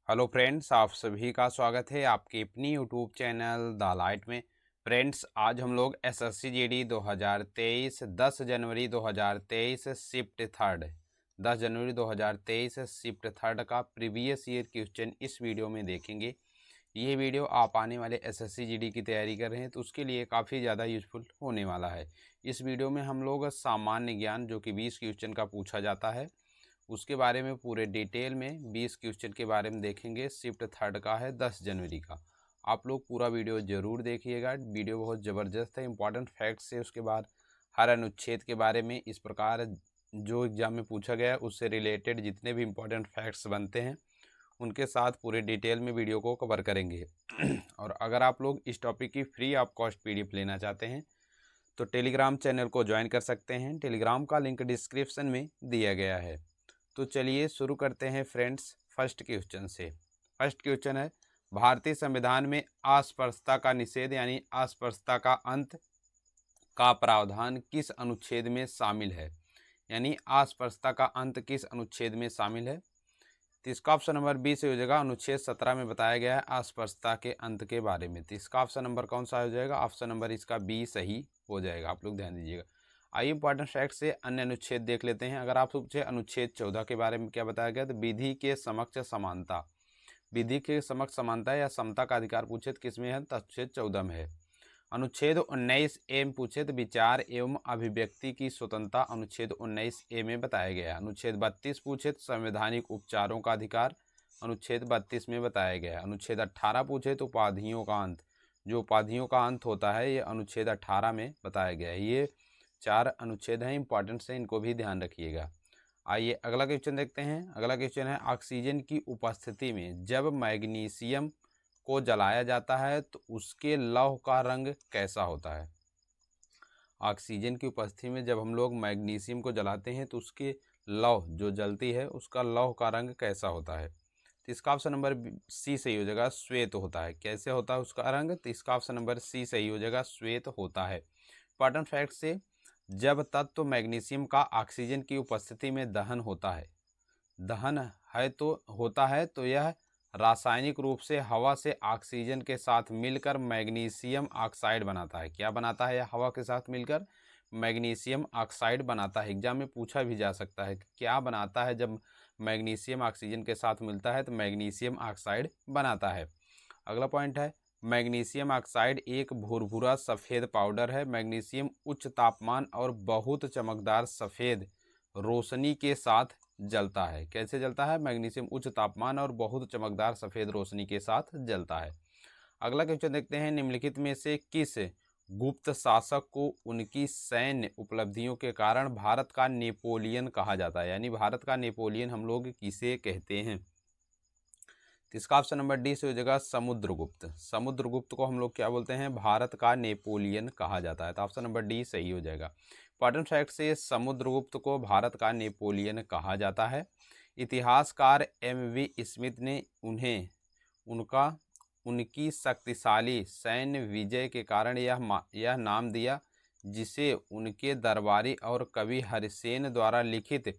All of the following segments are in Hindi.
हेलो फ्रेंड्स, आप सभी का स्वागत है आपके अपनी यूट्यूब चैनल द लाइट में। फ्रेंड्स, आज हम लोग एसएससी जीडी 2023 10 जनवरी 2023 शिफ्ट थर्ड 10 जनवरी 2023 शिफ्ट थर्ड का प्रीवियस ईयर क्वेश्चन इस वीडियो में देखेंगे। ये वीडियो आप आने वाले एसएससी जीडी की तैयारी कर रहे हैं तो उसके लिए काफ़ी ज़्यादा यूजफुल होने वाला है। इस वीडियो में हम लोग सामान्य ज्ञान जो कि 20 क्वेश्चन का पूछा जाता है उसके बारे में पूरे डिटेल में 20 क्वेश्चन के बारे में देखेंगे। शिफ्ट थर्ड का है 10 जनवरी का। आप लोग पूरा वीडियो ज़रूर देखिएगा, वीडियो बहुत ज़बरदस्त है। इंपॉर्टेंट फैक्ट्स है, उसके बाद हर अनुच्छेद के बारे में इस प्रकार जो एग्ज़ाम में पूछा गया है उससे रिलेटेड जितने भी इंपॉर्टेंट फैक्ट्स बनते हैं उनके साथ पूरे डिटेल में वीडियो को कवर करेंगे। और अगर आप लोग इस टॉपिक की फ्री ऑफ कॉस्ट पीडीएफ लेना चाहते हैं तो टेलीग्राम चैनल को ज्वाइन कर सकते हैं। टेलीग्राम का लिंक डिस्क्रिप्शन में दिया गया है। तो चलिए शुरू करते हैं फ्रेंड्स फर्स्ट क्वेश्चन से। फर्स्ट क्वेश्चन है, भारतीय संविधान में अस्पृश्यता का निषेध यानी अस्पृश्यता का अंत का प्रावधान किस अनुच्छेद में शामिल है? यानी अस्पृश्यता का अंत किस अनुच्छेद में शामिल है? तो इसका ऑप्शन नंबर बी से हो जाएगा। अनुच्छेद 17 में बताया गया है अस्पृश्यता के अंत के बारे में। तो इसका ऑप्शन नंबर कौन सा हो जाएगा? ऑप्शन नंबर इसका बी सही हो जाएगा। आप लोग ध्यान दीजिएगा। आइए इंपॉर्टेंट फैक्ट से अन्य अनुच्छेद देख लेते हैं। अगर आप पूछे अनुच्छेद 14 के बारे में क्या बताया गया, तो विधि के समक्ष समानता, विधि के समक्ष समानता या समता का अधिकार पूछे तो किसमें है? तो अनुच्छेद 14 में है। अनुच्छेद 19 ए में पूछे तो विचार एवं अभिव्यक्ति की स्वतंत्रता अनुच्छेद 19 ए में बताया गया है। अनुच्छेद 32 पूछे तो संवैधानिक उपचारों का अधिकार अनुच्छेद 32 में बताया गया है। अनुच्छेद 18 पूछे तो उपाधियों का अंत, जो उपाधियों का अंत होता है ये अनुच्छेद 18 में बताया गया है। ये 4 अनुच्छेद हैं, इंपॉर्टेंट से, इनको भी ध्यान रखिएगा। आइए अगला क्वेश्चन देखते हैं। अगला क्वेश्चन है, ऑक्सीजन की उपस्थिति में जब मैग्नीशियम को जलाया जाता है तो उसके लौह का रंग कैसा होता है? ऑक्सीजन की उपस्थिति में जब हम लोग मैग्नीशियम को जलाते हैं तो उसके लौह जो जलती है उसका लौह का रंग कैसा होता है? तो इसका ऑप्शन नंबर सी सही हो जाएगा, श्वेत होता है। कैसे होता है उसका रंग? तो इसका ऑप्शन नंबर सी सही हो जाएगा, श्वेत होता है। इंपॉर्टेंट फैक्ट से, जब तत्व मैग्नीशियम का ऑक्सीजन की उपस्थिति में दहन होता है, दहन है तो होता है तो यह रासायनिक रूप से हवा से ऑक्सीजन के साथ मिलकर मैग्नीशियम ऑक्साइड बनाता है। क्या बनाता है? यह हवा के साथ मिलकर मैग्नीशियम ऑक्साइड बनाता है। एग्जाम में पूछा भी जा सकता है कि क्या बनाता है जब मैग्नीशियम ऑक्सीजन के साथ मिलता है? तो मैग्नीशियम ऑक्साइड बनाता है। अगला पॉइंट है, मैग्नीशियम ऑक्साइड एक भुरभुरा सफ़ेद पाउडर है। मैग्नीशियम उच्च तापमान और बहुत चमकदार सफ़ेद रोशनी के साथ जलता है। कैसे जलता है? मैग्नीशियम उच्च तापमान और बहुत चमकदार सफ़ेद रोशनी के साथ जलता है। अगला क्वेश्चन देखते हैं, निम्नलिखित में से किस गुप्त शासक को उनकी सैन्य उपलब्धियों के कारण भारत का नेपोलियन कहा जाता है? यानी भारत का नेपोलियन हम लोग किसे कहते हैं? तो इसका ऑप्शन नंबर डी से हो जाएगा, समुद्रगुप्त। समुद्रगुप्त को हम लोग क्या बोलते हैं? भारत का नेपोलियन कहा जाता है। तो ऑप्शन नंबर डी सही हो जाएगा। इंपॉर्टेंट फैक्ट से, समुद्रगुप्त को भारत का नेपोलियन कहा जाता है। इतिहासकार एम.वी. स्मिथ ने उन्हें उनका उनकी शक्तिशाली सैन्य विजय के कारण यह नाम दिया, जिसे उनके दरबारी और कवि हरिसेन द्वारा लिखित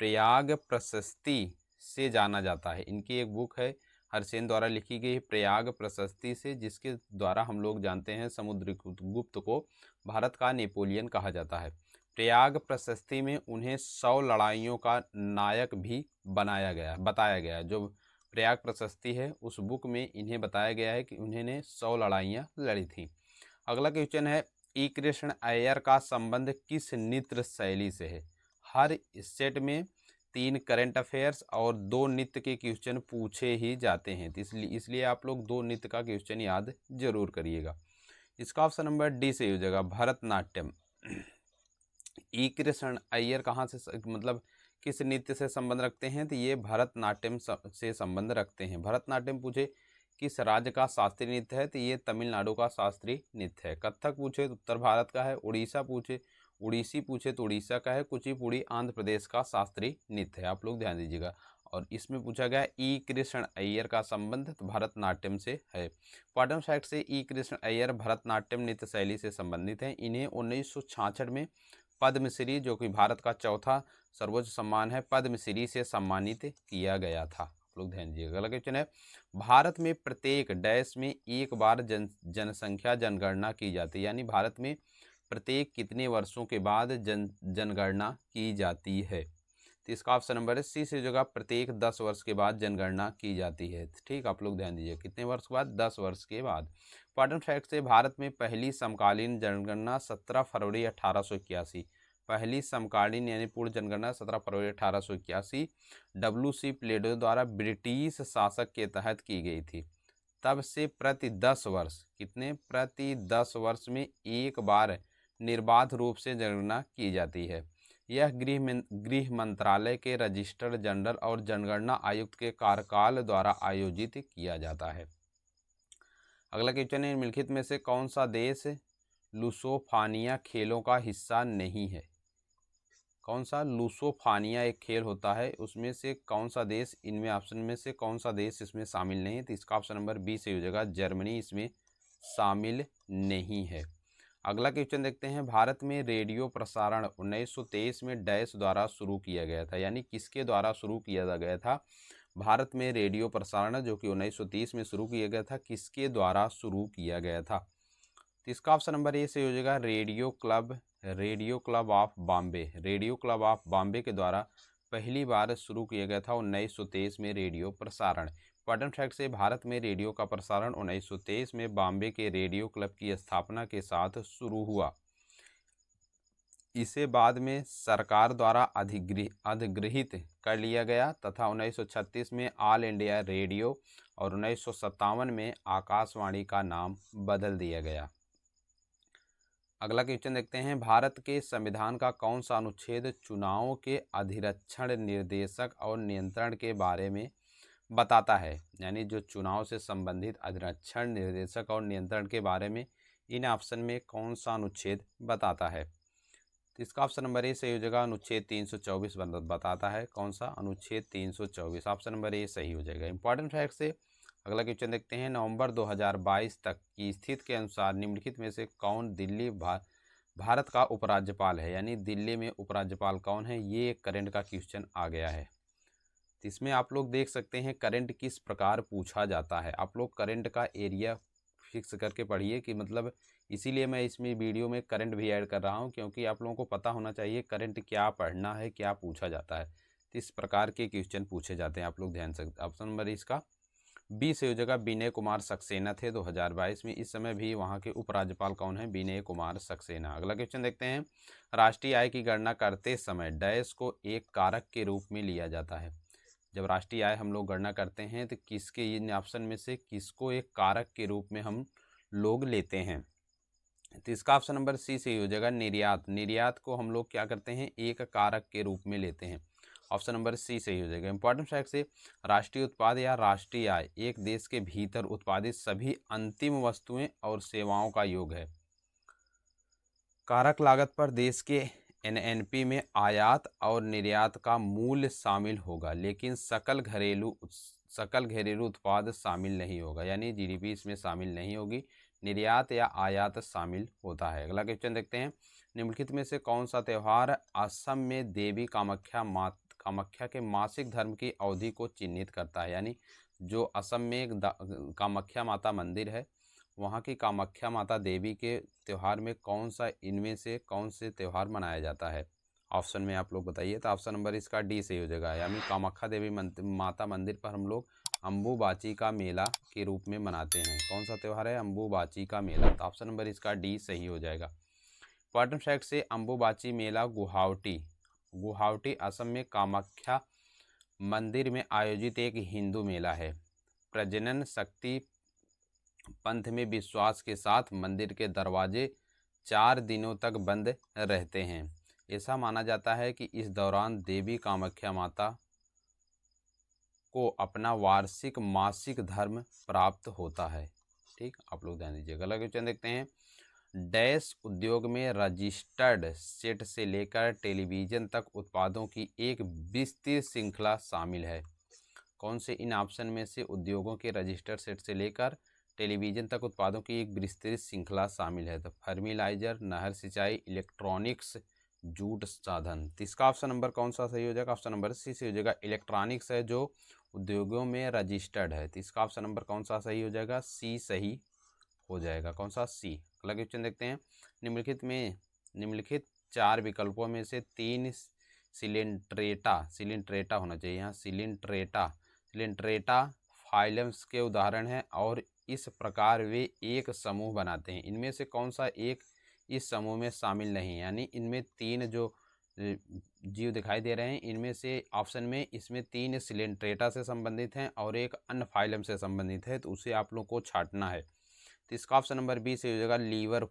प्रयाग प्रशस्ति से जाना जाता है। इनकी एक बुक है हरसेन द्वारा लिखी गई प्रयाग प्रशस्ति से, जिसके द्वारा हम लोग जानते हैं समुद्रगुप्त को भारत का नेपोलियन कहा जाता है। प्रयाग प्रशस्ति में उन्हें 100 लड़ाइयों का नायक भी बताया गया। जो प्रयाग प्रशस्ति है उस बुक में इन्हें बताया गया है कि उन्होंने 100 लड़ाइयाँ लड़ी थी। अगला क्वेश्चन है, ई कृष्ण अय्यर का संबंध किस नृत्य शैली से है? हर सेट में 3 करंट अफेयर्स और 2 नृत्य के क्वेश्चन पूछे ही जाते हैं, तो इसलिए आप लोग 2 नृत्य का क्वेश्चन याद जरूर करिएगा। इसका ऑप्शन नंबर डी से हो जाएगा, भरतनाट्यम। ई कृष्ण अय्यर कहाँ से मतलब किस नृत्य से संबंध रखते हैं? तो ये भरतनाट्यम से संबंध रखते हैं। भरतनाट्यम पूछे किस राज्य का शास्त्रीय नृत्य है? तो ये तमिलनाडु का शास्त्रीय नृत्य है। कथक पूछे तो उत्तर भारत का है। उड़ीसी पूछे तो उड़ीसा का है। कुचिपुड़ी आंध्र प्रदेश का शास्त्रीय नृत्य है। आप लोग ध्यान दीजिएगा। और इसमें पूछा गया ई कृष्ण अय्यर का संबंध तो भरतनाट्यम से है। इंपॉर्टेंट फैक्ट से, ई कृष्ण अय्यर भरतनाट्यम नृत्य शैली से संबंधित हैं। इन्हें 1966 में पद्मश्री, जो कि भारत का चौथा सर्वोच्च सम्मान है, पद्मश्री से सम्मानित किया गया था। आप लोग ध्यान दीजिएगा। अगला क्वेश्चन है, भारत में प्रत्येक डैश में एक बार जनसंख्या जनगणना की जाती है, यानी भारत में प्रत्येक कितने वर्षों के बाद जनगणना की जाती है। तो इसका ऑप्शन नंबर है सी से जगह प्रत्येक 10 वर्ष के बाद जनगणना की जाती है। ठीक, आप लोग ध्यान दीजिए, कितने वर्ष के बाद, 10 वर्ष के बाद। इंपॉर्टेंट फैक्ट से, भारत में पहली समकालीन जनगणना 17 फरवरी 1881, पहली समकालीन यानी पूर्ण जनगणना 17 फरवरी 1881 WC प्लेडो द्वारा ब्रिटिश शासक के तहत की गई थी। तब से प्रति 10 वर्ष, कितने, प्रति 10 वर्ष में एक बार निर्बाध रूप से जनगणना की जाती है। यह गृह मंत्रालय के रजिस्ट्रार जनरल और जनगणना आयुक्त के कार्यकाल द्वारा आयोजित किया जाता है। अगला क्वेश्चन है, निम्नलिखित में से कौन सा देश लुसोफानिया खेलों का हिस्सा नहीं है। कौन सा, लुसोफानिया एक खेल होता है, उसमें से कौन सा देश, इनमें ऑप्शन में से कौन सा देश इसमें शामिल नहीं है। तो इसका ऑप्शन नंबर बी से हो जाएगा, जर्मनी इसमें शामिल नहीं है। अगला क्वेश्चन देखते हैं, भारत में रेडियो प्रसारण 1923 में डैश द्वारा शुरू किया गया था, यानी किसके द्वारा शुरू किया गया था। भारत में रेडियो प्रसारण जो कि 1930 में शुरू किया गया था, किसके द्वारा शुरू किया गया था। तो इसका ऑप्शन नंबर ए से हो जाएगा, radio club of Bombay, radio club of Bombay के द्वारा पहली बार शुरू किया गया था 1923 में रेडियो प्रसारण। इंपॉर्टेंट फैक्ट से, भारत में रेडियो का प्रसारण 1923 में बॉम्बे के रेडियो क्लब की स्थापना के साथ शुरू हुआ। इसे बाद में सरकार द्वारा अधिग्रहित कर लिया गया तथा 1936 में ऑल इंडिया रेडियो और 1957 में आकाशवाणी का नाम बदल दिया गया। अगला क्वेश्चन देखते हैं, भारत के संविधान का कौन सा अनुच्छेद चुनावों के अधिरक्षण, निर्देशक और नियंत्रण के बारे में बताता है, यानी जो चुनाव से संबंधित अधिरक्षण, निर्देशक और नियंत्रण के बारे में इन ऑप्शन में कौन सा अनुच्छेद बताता है। तो इसका ऑप्शन नंबर ए सही हो जाएगा, अनुच्छेद 324 बताता है। कौन सा, अनुच्छेद 324, ऑप्शन नंबर ए सही हो जाएगा। इंपॉर्टेंट फैक्ट से अगला क्वेश्चन देखते हैं, नवंबर 2022 तक की स्थिति के अनुसार निम्नलिखित में से कौन दिल्ली भारत का उपराज्यपाल है, यानी दिल्ली में उपराज्यपाल कौन है, ये करंट का क्वेश्चन आ गया है। तो इसमें आप लोग देख सकते हैं करंट किस प्रकार पूछा जाता है। आप लोग करंट का एरिया फिक्स करके पढ़िए कि मतलब, इसीलिए मैं इसमें वीडियो में करंट भी ऐड कर रहा हूं, क्योंकि आप लोगों को पता होना चाहिए करंट क्या पढ़ना है, क्या पूछा जाता है। तो इस प्रकार के क्वेश्चन पूछे जाते हैं, आप लोग ध्यान से। ऑप्शन नंबर इसका बी से हो जाएगा, विनय कुमार सक्सेना थे 2022 में। इस समय भी वहाँ के उपराज्यपाल कौन है, विनय कुमार सक्सेना। अगला क्वेश्चन देखते हैं, राष्ट्रीय आय की गणना करते समय डैश को एक कारक के रूप में लिया जाता है। जब राष्ट्रीय आय हम लोग गणना करते हैं तो किसके, इन ऑप्शन में से किसको एक कारक के रूप में हम लोग लेते हैं। तो इसका ऑप्शन नंबर सी से हो जाएगा, निर्यात। निर्यात को हम लोग क्या करते हैं, एक कारक के रूप में लेते हैं। ऑप्शन नंबर सी सही हो जाएगा। इंपॉर्टेंट फैक्ट से, राष्ट्रीय उत्पाद या राष्ट्रीय आय एक देश के भीतर उत्पादित सभी अंतिम वस्तुएं और सेवाओं का योग है। कारक लागत पर देश के एनएनपी में आयात और निर्यात का मूल्य शामिल होगा, लेकिन सकल घरेलू उत्पाद शामिल नहीं होगा, यानी जीडीपी इसमें शामिल नहीं होगी, निर्यात या आयात शामिल होता है। अगला क्वेश्चन देखते हैं, निम्नलिखित में से कौन सा त्यौहार असम में देवी कामाख्या के मासिक धर्म की अवधि को चिन्हित करता है, यानी जो असम में एक कामाख्या माता मंदिर है, वहाँ की कामाख्या माता देवी के त्यौहार में कौन सा, इनमें से कौन से त्यौहार मनाया जाता है। ऑप्शन में आप लोग बताइए। तो ऑप्शन नंबर इसका डी सही हो जाएगा, यानी कामाख्या देवी माता मंदिर पर हम लोग अम्बुबाची का मेला के रूप में मनाते हैं। कौन सा त्यौहार है, अम्बुबाची का मेला। तो ऑप्शन नंबर इसका डी सही हो जाएगा। इंपॉर्टेंट फैक्ट से, अम्बुबाची मेला गुवाहाटी असम में कामाख्या मंदिर में आयोजित एक हिंदू मेला है। प्रजनन शक्ति पंथ में विश्वास के साथ मंदिर के दरवाजे 4 दिनों तक बंद रहते हैं। ऐसा माना जाता है कि इस दौरान देवी कामाख्या माता को अपना वार्षिक मासिक धर्म प्राप्त होता है। ठीक, आप लोग ध्यान दीजिएगा। अगला क्वेश्चन देखते हैं, डैश उद्योग में रजिस्टर्ड सेट से लेकर टेलीविजन तक उत्पादों की एक विस्तृत श्रृंखला शामिल है। कौन से इन ऑप्शन में से उद्योगों के रजिस्टर्ड सेट से लेकर टेलीविजन तक उत्पादों की एक विस्तृत श्रृंखला शामिल है। तो फर्टिलाइजर, नहर सिंचाई, इलेक्ट्रॉनिक्स, जूट साधन। तो इसका ऑप्शन नंबर कौन सा सही हो जाएगा? ऑप्शन नंबर सी सही हो जाएगा। इलेक्ट्रॉनिक्स है जो उद्योगों में रजिस्टर्ड है, तो इसका ऑप्शन नंबर कौन सा सही हो जाएगा? सी सही हो जाएगा। कौन सा? सी। अगला क्वेश्चन देखते हैं। निम्नलिखित 4 विकल्पों में से 3 सिलिंट्रेटा होना चाहिए यहाँ, सिलिंट्रेटा फाइलम्स के उदाहरण हैं और इस प्रकार वे एक समूह बनाते हैं। इनमें से कौन सा एक इस समूह में शामिल नहीं? यानी इनमें 3 जो जीव दिखाई दे रहे हैं, इनमें से ऑप्शन में इसमें 3 सिलिंट्रेटा से संबंधित हैं और एक अन्य फाइलम से संबंधित है, तो उसे आप लोग को छांटना है। तो इसका ऑप्शन नंबर बी से हो जाएगा लीवर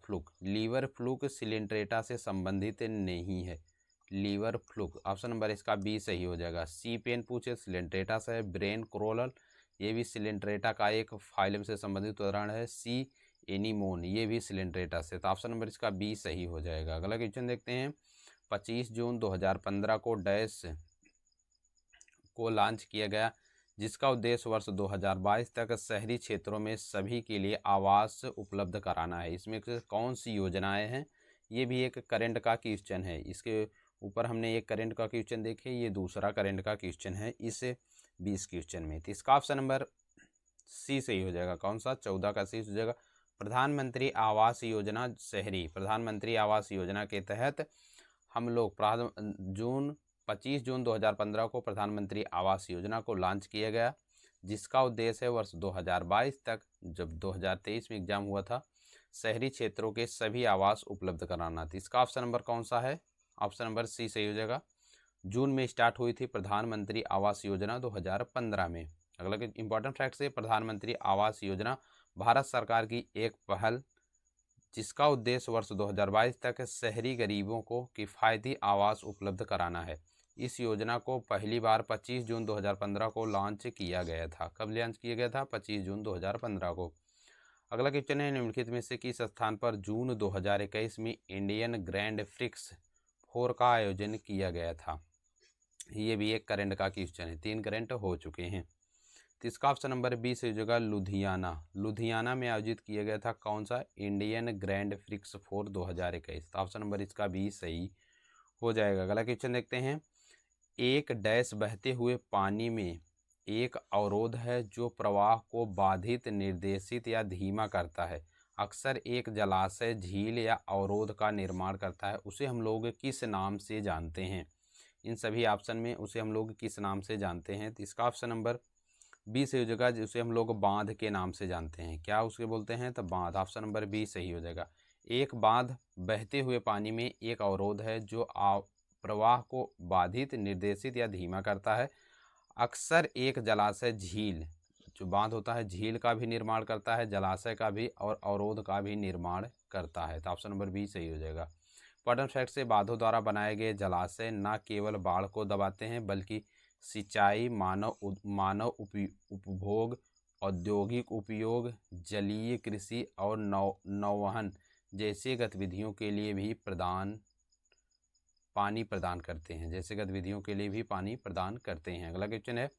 फ्लूक सिलिंट्रेटा से संबंधित नहीं है। लीवर फ्लूक ऑप्शन नंबर इसका बी सही हो जाएगा। सी पेन पूछे सिलिंट्रेटा से है। ब्रेन क्रोलर ये भी सिलिंट्रेटा का एक फाइलम से संबंधित उदाहरण है। सी एनीमोन ये भी सिलिंट्रेटा से, तो ऑप्शन नंबर इसका बी सही हो जाएगा। अगला क्वेश्चन देखते हैं। 25 जून 2015 को डैश को लॉन्च किया गया, जिसका उद्देश्य वर्ष 2022 तक शहरी क्षेत्रों में सभी के लिए आवास उपलब्ध कराना है। इसमें कौन सी योजनाएं हैं? ये भी एक करंट का क्वेश्चन है। इसके ऊपर हमने एक करंट का क्वेश्चन देखे, ये दूसरा करंट का क्वेश्चन है इस 20 क्वेश्चन में। तो इसका ऑप्शन नंबर सी सही हो जाएगा। कौन सा? 14 का सी हो जाएगा। प्रधानमंत्री आवास योजना शहरी, प्रधानमंत्री आवास योजना के तहत हम लोग 25 जून 2015 को प्रधानमंत्री आवास योजना को लॉन्च किया गया, जिसका उद्देश्य है वर्ष 2022 तक, जब 2023 में एग्जाम हुआ था, शहरी क्षेत्रों के सभी आवास उपलब्ध कराना था। इसका ऑप्शन नंबर कौन सा है? ऑप्शन नंबर सी सही हो जाएगा। जून में स्टार्ट हुई थी प्रधानमंत्री आवास योजना 2015 में। अगला इंपॉर्टेंट फैक्ट से, प्रधानमंत्री आवास योजना भारत सरकार की एक पहल, जिसका उद्देश्य वर्ष 2022 तक शहरी गरीबों को किफ़ायती आवास उपलब्ध कराना है। इस योजना को पहली बार 25 जून 2015 को लॉन्च किया गया था। कब लॉन्च किया गया था? 25 जून 2015 को। अगला क्वेश्चन है। निम्नलिखित में से किस स्थान पर जून 2021 में इंडियन ग्रैंड प्रिक्स 4 का आयोजन किया गया था? ये भी एक करंट का क्वेश्चन है, 3 करंट हो चुके हैं। तो इसका ऑप्शन नंबर बी से हो जाएगा लुधियाना में आयोजित किया गया था। कौन सा? Indian grand prix 4 2021। तो ऑप्शन नंबर इसका बी सही हो जाएगा। अगला क्वेश्चन देखते हैं। एक डैश बहते हुए पानी में एक अवरोध है जो प्रवाह को बाधित, निर्देशित या धीमा करता है। अक्सर एक जलाशय, झील या अवरोध का निर्माण करता है। उसे हम लोग किस नाम से जानते हैं? इन सभी ऑप्शन में उसे हम लोग किस नाम से जानते हैं? तो इसका ऑप्शन नंबर बी सही हो जाएगा, जिसे हम लोग बांध के नाम से जानते हैं। क्या उसके बोलते हैं? तो बांध। ऑप्शन नंबर बी सही हो जाएगा। एक बांध बहते हुए पानी में एक अवरोध है जो प्रवाह को बाधित, निर्देशित या धीमा करता है। अक्सर एक जलाशय, झील, जो बांध होता है झील का भी निर्माण करता है, जलाशय का भी और अवरोध का भी निर्माण करता है। तो ऑप्शन नंबर बी सही हो जाएगा। इंपॉर्टेंट फैक्ट से, बांधों द्वारा बनाए गए जलाशय न केवल बाढ़ को दबाते हैं, बल्कि सिंचाई, मानव उपभोग, औद्योगिक उपयोग, जलीय कृषि और नौवहन जैसे गतिविधियों के लिए भी पानी प्रदान करते हैं। अगला क्वेश्चन है।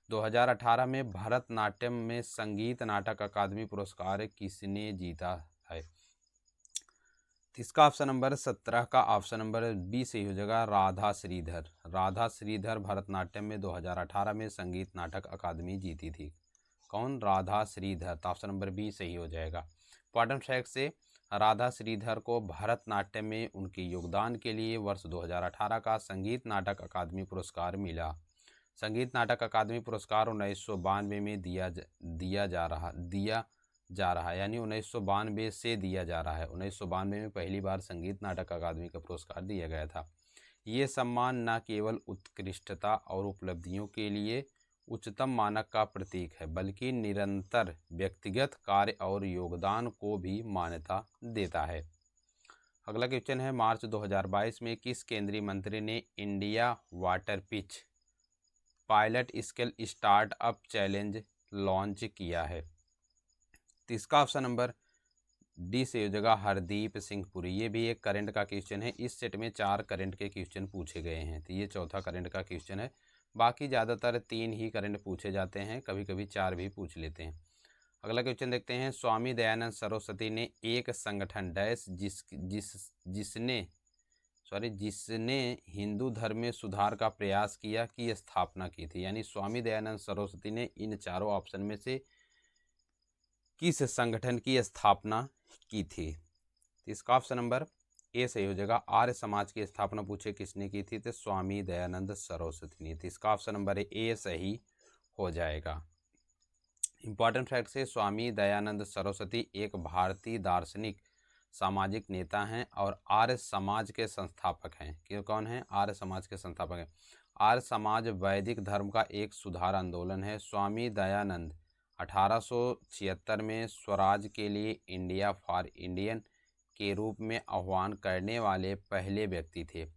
2018 में भरतनाट्यम में संगीत नाटक अकादमी पुरस्कार किसने जीता है? इसका ऑप्शन नंबर 17 का ऑप्शन नंबर बी सही हो जाएगा। राधा श्रीधर भरतनाट्यम में 2018 में संगीत नाटक अकादमी जीती थी। कौन? राधा श्रीधर। तो ऑप्शन नंबर बी सही हो जाएगा। इंपॉर्टेंट फैक्ट से, राधा श्रीधर को भरतनाट्यम में उनके योगदान के लिए वर्ष 2018 का संगीत नाटक अकादमी पुरस्कार मिला। संगीत नाटक अकादमी पुरस्कार 1992 में दिया जा रहा है, यानी 1992 से दिया जा रहा है। 1992 में पहली बार संगीत नाटक अकादमी का पुरस्कार दिया गया था। ये सम्मान न केवल उत्कृष्टता और उपलब्धियों के लिए उच्चतम मानक का प्रतीक है, बल्कि निरंतर व्यक्तिगत कार्य और योगदान को भी मान्यता देता है। अगला क्वेश्चन है। मार्च 2022 में किस केंद्रीय मंत्री ने India water pitch pilot scale startup challenge launch किया है? तो इसका ऑप्शन नंबर डी से हो जाएगा हरदीप सिंह पुरी। ये भी एक करंट का क्वेश्चन है। इस सेट में 4 करंट के क्वेश्चन पूछे गए हैं, तो ये चौथा करंट का क्वेश्चन है। बाकी ज़्यादातर 3 ही करंट पूछे जाते हैं, कभी कभी 4 भी पूछ लेते हैं। अगला क्वेश्चन देखते हैं। स्वामी दयानंद सरस्वती ने एक संगठन डैश जिसने जिसने हिंदू धर्म में सुधार का प्रयास किया की स्थापना की थी। यानी स्वामी दयानंद सरस्वती ने इन चारों ऑप्शन में से किस संगठन की स्थापना की थी? तो इसका ऑप्शन नंबर ए सही हो जाएगा। आर्य समाज की स्थापना पूछे किसने की थी, तो स्वामी दयानंद सरस्वती ने। तो इसका ऑप्शन नंबर ए सही हो जाएगा। इंपॉर्टेंट फैक्ट से स्वामी दयानंद सरस्वती एक भारतीय दार्शनिक सामाजिक नेता हैं और आर्य समाज के संस्थापक हैं। कि कौन है? आर्य समाज के संस्थापक हैं। आर्य समाज वैदिक धर्म का एक सुधार आंदोलन है। स्वामी दयानंद 1876 में स्वराज के लिए इंडिया फॉर इंडियन के रूप में आह्वान करने वाले पहले व्यक्ति थे।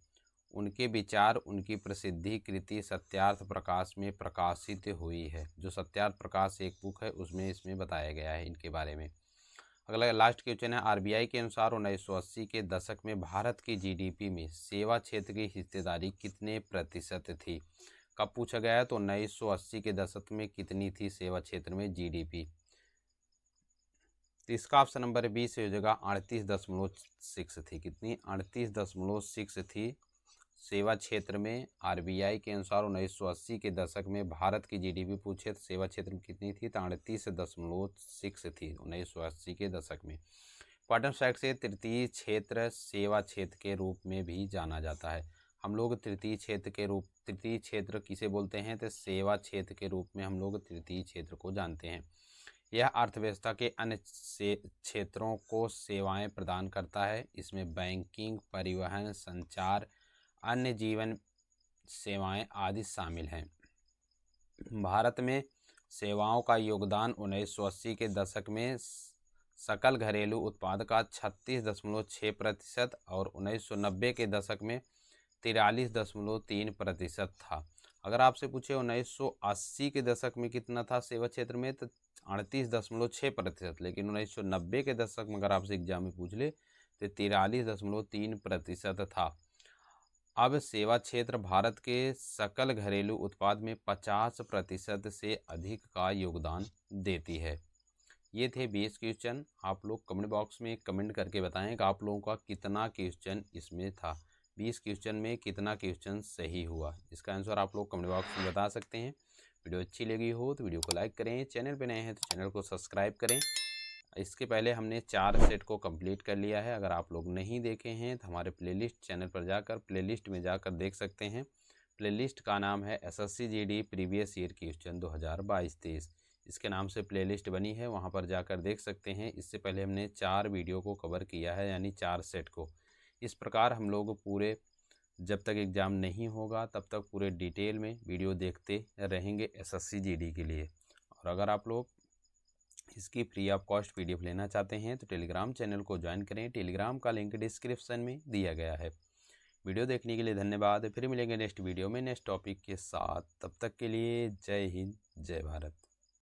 उनके विचार उनकी प्रसिद्धि कृति सत्यार्थ प्रकाश में प्रकाशित हुई है। जो सत्यार्थ प्रकाश एक बुक है उसमें इसमें बताया गया है इनके बारे में। अगला लास्ट क्वेश्चन है, आरबीआई के अनुसार 1980 के दशक में भारत की जीडीपी में सेवा क्षेत्र की हिस्सेदारी कितने प्रतिशत थी? कब पूछा गया है? तो 1980 के दशक में कितनी थी सेवा क्षेत्र में जीडीपी? तो इसका ऑप्शन नंबर 20 हो जाएगा 38.6 थी। कितनी? 38.6 थी सेवा क्षेत्र में। आरबीआई के अनुसार 1980 के दशक में भारत की जीडीपी पूछे तो सेवा क्षेत्र में कितनी थी? 38.6 थी 1980 के दशक में। इंपॉर्टेंट फैक्ट से तृतीय क्षेत्र सेवा क्षेत्र के रूप में भी जाना जाता है। हम लोग तृतीय क्षेत्र किसे बोलते हैं? तो सेवा क्षेत्र के रूप में हम लोग तृतीय क्षेत्र को जानते हैं। यह अर्थव्यवस्था के अन्य क्षेत्रों को सेवाएं प्रदान करता है। इसमें बैंकिंग, परिवहन, संचार, अन्य जीवन सेवाएं आदि शामिल हैं। भारत में सेवाओं का योगदान 1980 के दशक में सकल घरेलू उत्पाद का 36.6% और 1990 के दशक में 43.3% था। अगर आपसे पूछे 1980 के दशक में कितना था सेवा क्षेत्र में, तो 38.6%। लेकिन 1990 के दशक में अगर आपसे एग्जाम में पूछ ले तो 43.3% था। अब सेवा क्षेत्र भारत के सकल घरेलू उत्पाद में 50% से अधिक का योगदान देती है। ये थे 20 क्वेश्चन। आप लोग कमेंट बॉक्स में कमेंट करके बताएं कि आप लोगों का कितना क्वेश्चन इसमें था। 20 क्वेश्चन में कितना क्वेश्चन सही हुआ, इसका आंसर आप लोग कमेंट बॉक्स में बता सकते हैं। वीडियो अच्छी लगी हो तो वीडियो को लाइक करें, चैनल पर नए हैं तो चैनल को सब्सक्राइब करें। इसके पहले हमने 4 सेट को कंप्लीट कर लिया है। अगर आप लोग नहीं देखे हैं तो हमारे प्लेलिस्ट चैनल पर जाकर प्लेलिस्ट में जाकर देख सकते हैं। प्लेलिस्ट का नाम है SSC GD previous year question 2022-23। इसके नाम से प्लेलिस्ट बनी है, वहां पर जाकर देख सकते हैं। इससे पहले हमने 4 वीडियो को कवर किया है, यानी 4 सेट को। इस प्रकार हम लोग पूरे जब तक एग्ज़ाम नहीं होगा तब तक पूरे डिटेल में वीडियो देखते रहेंगे एसएससी जीडी के लिए। और अगर आप लोग इसकी फ्री ऑफ कॉस्ट पीडीएफ लेना चाहते हैं तो टेलीग्राम चैनल को ज्वाइन करें। टेलीग्राम का लिंक डिस्क्रिप्शन में दिया गया है। वीडियो देखने के लिए धन्यवाद। फिर मिलेंगे नेक्स्ट वीडियो में नेक्स्ट टॉपिक के साथ। तब तक के लिए जय हिंद, जय भारत।